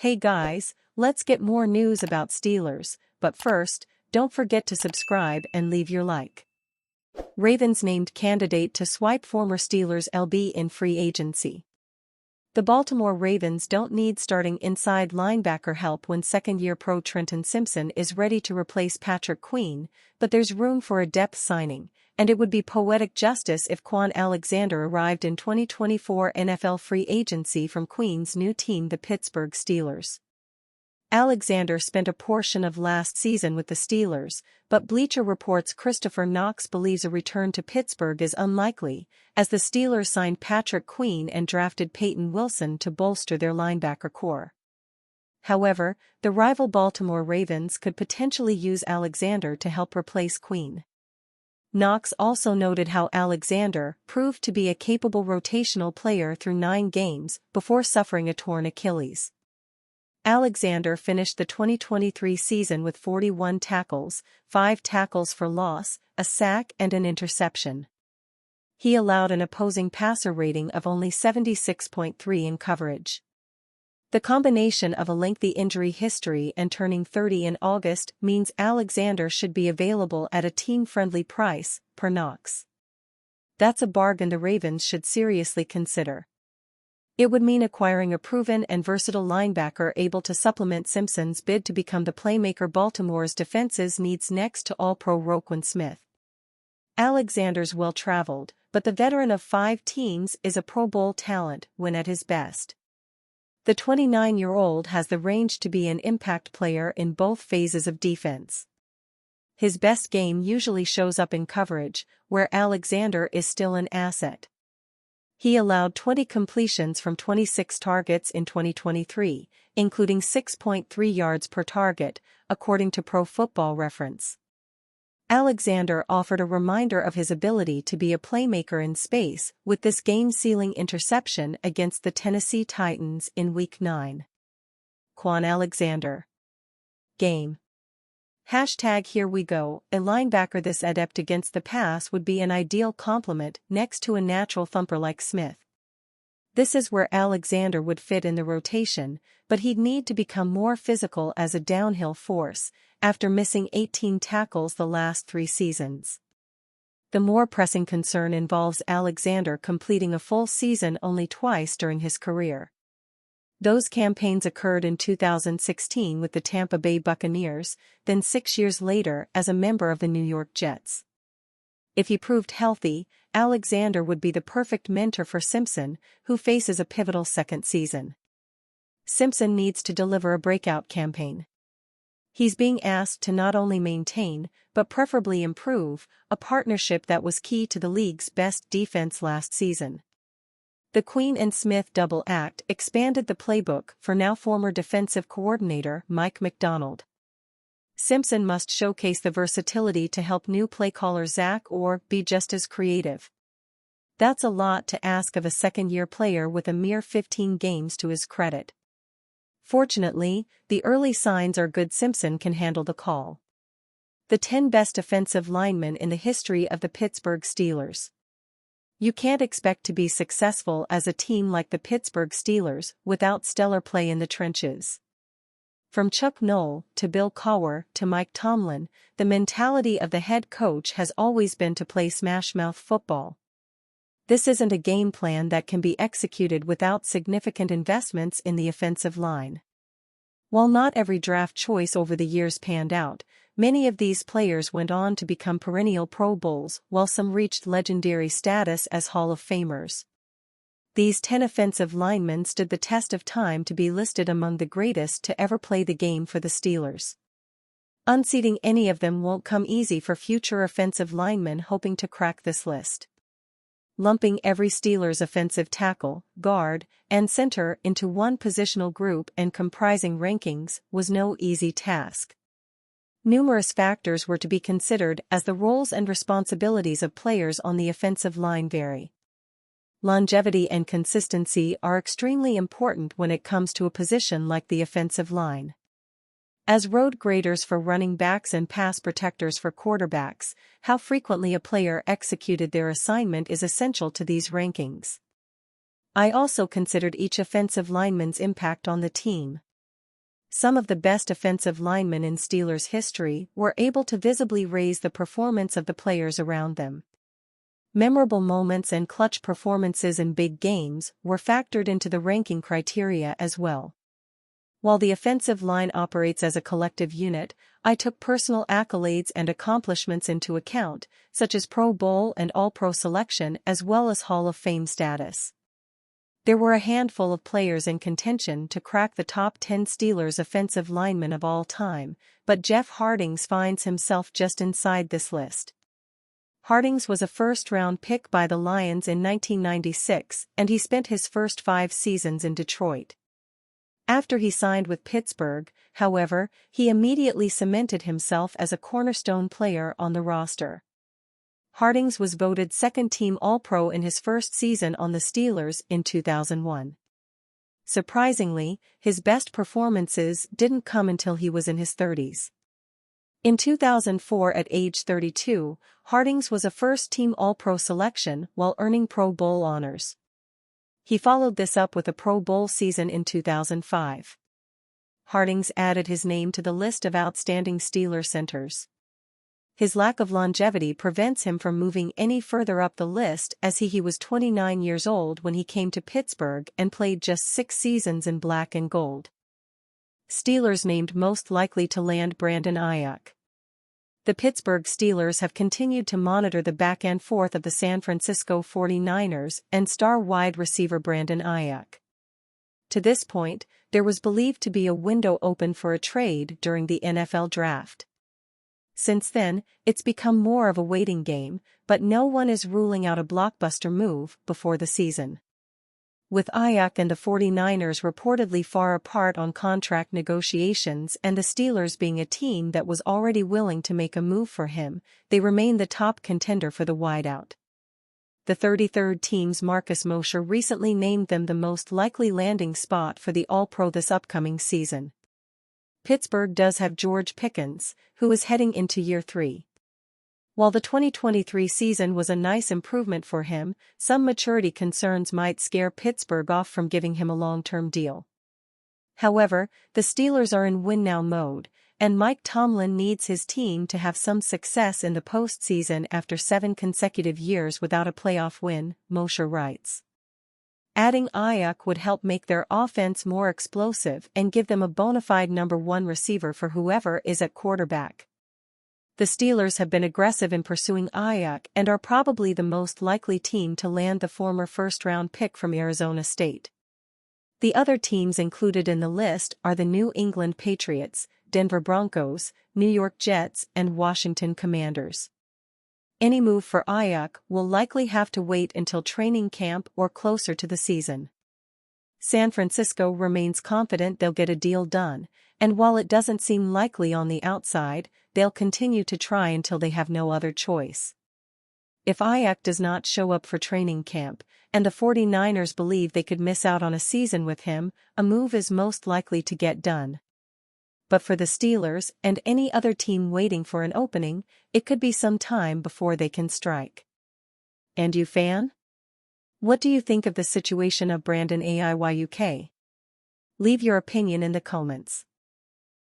Hey guys, let's get more news about Steelers, but first, don't forget to subscribe and leave your like. Ravens named candidate to swipe former Steelers LB in free agency. The Baltimore Ravens don't need starting inside linebacker help when second-year pro Trenton Simpson is ready to replace Patrick Queen, but there's room for a depth signing, and it would be poetic justice if Quan Alexander arrived in 2024 NFL free agency from Queen's new team, the Pittsburgh Steelers. Alexander spent a portion of last season with the Steelers, but Bleacher Report's Christopher Knox believes a return to Pittsburgh is unlikely, as the Steelers signed Patrick Queen and drafted Peyton Wilson to bolster their linebacker core. However, the rival Baltimore Ravens could potentially use Alexander to help replace Queen. Knox also noted how Alexander proved to be a capable rotational player through 9 games before suffering a torn Achilles. Alexander finished the 2023 season with 41 tackles, 5 tackles for loss, a sack and an interception. He allowed an opposing passer rating of only 76.3 in coverage. The combination of a lengthy injury history and turning 30 in August means Alexander should be available at a team-friendly price, per Knox. That's a bargain the Ravens should seriously consider. It would mean acquiring a proven and versatile linebacker able to supplement Simpson's bid to become the playmaker Baltimore's defenses needs next to All-Pro Roquan Smith. Alexander's well-traveled, but the veteran of 5 teams is a Pro Bowl talent when at his best. The 29-year-old has the range to be an impact player in both phases of defense. His best game usually shows up in coverage, where Alexander is still an asset. He allowed 20 completions from 26 targets in 2023, including 6.3 yards per target, according to Pro Football Reference. Alexander offered a reminder of his ability to be a playmaker in space with this game-sealing interception against the Tennessee Titans in Week 9. Quan Alexander. Game. #Here we go. A linebacker this adept against the pass would be an ideal complement next to a natural thumper like Smith. This is where Alexander would fit in the rotation, but he'd need to become more physical as a downhill force, after missing 18 tackles the last 3 seasons. The more pressing concern involves Alexander completing a full season only twice during his career. Those campaigns occurred in 2016 with the Tampa Bay Buccaneers, then 6 years later as a member of the New York Jets. If he proved healthy, Alexander would be the perfect mentor for Simpson, who faces a pivotal second season. Simpson needs to deliver a breakout campaign. He's being asked to not only maintain, but preferably improve, a partnership that was key to the league's best defense last season. The Queen and Smith double act expanded the playbook for now former defensive coordinator Mike Macdonald. Simpson must showcase the versatility to help new play caller Zach Orr be just as creative. That's a lot to ask of a second-year player with a mere 15 games to his credit. Fortunately, the early signs are good. Simpson can handle the call. The 10 best offensive linemen in the history of the Pittsburgh Steelers. You can't expect to be successful as a team like the Pittsburgh Steelers without stellar play in the trenches. From Chuck Noll to Bill Cowher to Mike Tomlin, the mentality of the head coach has always been to play smash-mouth football. This isn't a game plan that can be executed without significant investments in the offensive line. While not every draft choice over the years panned out, many of these players went on to become perennial Pro Bowls, while some reached legendary status as Hall of Famers. These 10 offensive linemen stood the test of time to be listed among the greatest to ever play the game for the Steelers. Unseating any of them won't come easy for future offensive linemen hoping to crack this list. Lumping every Steelers offensive tackle, guard, and center into one positional group and comprising rankings was no easy task. Numerous factors were to be considered as the roles and responsibilities of players on the offensive line vary. Longevity and consistency are extremely important when it comes to a position like the offensive line. As road graders for running backs and pass protectors for quarterbacks, how frequently a player executed their assignment is essential to these rankings. I also considered each offensive lineman's impact on the team. Some of the best offensive linemen in Steelers history were able to visibly raise the performance of the players around them. Memorable moments and clutch performances in big games were factored into the ranking criteria as well. While the offensive line operates as a collective unit, I took personal accolades and accomplishments into account, such as Pro Bowl and All-Pro selection as well as Hall of Fame status. There were a handful of players in contention to crack the top 10 Steelers offensive linemen of all time, but Jeff Hardings finds himself just inside this list. Hardings was a first-round pick by the Lions in 1996, and he spent his first 5 seasons in Detroit. After he signed with Pittsburgh, however, he immediately cemented himself as a cornerstone player on the roster. Hardings was voted second-team All-Pro in his first season on the Steelers in 2001. Surprisingly, his best performances didn't come until he was in his 30s. In 2004 at age 32, Hardings was a first-team All-Pro selection while earning Pro Bowl honors. He followed this up with a Pro Bowl season in 2005. Hardings added his name to the list of outstanding Steelers centers. His lack of longevity prevents him from moving any further up the list, as he was 29 years old when he came to Pittsburgh and played just 6 seasons in black and gold. Steelers named most likely to land Brandon Aiyuk. The Pittsburgh Steelers have continued to monitor the back and forth of the San Francisco 49ers and star wide receiver Brandon Aiyuk. To this point, there was believed to be a window open for a trade during the NFL draft. Since then, it's become more of a waiting game, but no one is ruling out a blockbuster move before the season. With Aiyuk and the 49ers reportedly far apart on contract negotiations and the Steelers being a team that was already willing to make a move for him, they remain the top contender for the wideout. The 33rd team's Marcus Mosher recently named them the most likely landing spot for the All-Pro this upcoming season. Pittsburgh does have George Pickens, who is heading into year 3. While the 2023 season was a nice improvement for him, some maturity concerns might scare Pittsburgh off from giving him a long-term deal. However, the Steelers are in win-now mode, and Mike Tomlin needs his team to have some success in the postseason after 7 consecutive years without a playoff win, Mosher writes. Adding Aiyuk would help make their offense more explosive and give them a bona fide number 1 receiver for whoever is at quarterback. The Steelers have been aggressive in pursuing Aiyuk and are probably the most likely team to land the former first-round pick from Arizona State. The other teams included in the list are the New England Patriots, Denver Broncos, New York Jets, and Washington Commanders. Any move for Aiyuk will likely have to wait until training camp or closer to the season. San Francisco remains confident they'll get a deal done, and while it doesn't seem likely on the outside, they'll continue to try until they have no other choice. If Aiyuk does not show up for training camp, and the 49ers believe they could miss out on a season with him, a move is most likely to get done. But for the Steelers and any other team waiting for an opening, it could be some time before they can strike. And you, fan? What do you think of the situation of Brandon Aiyuk? Leave your opinion in the comments.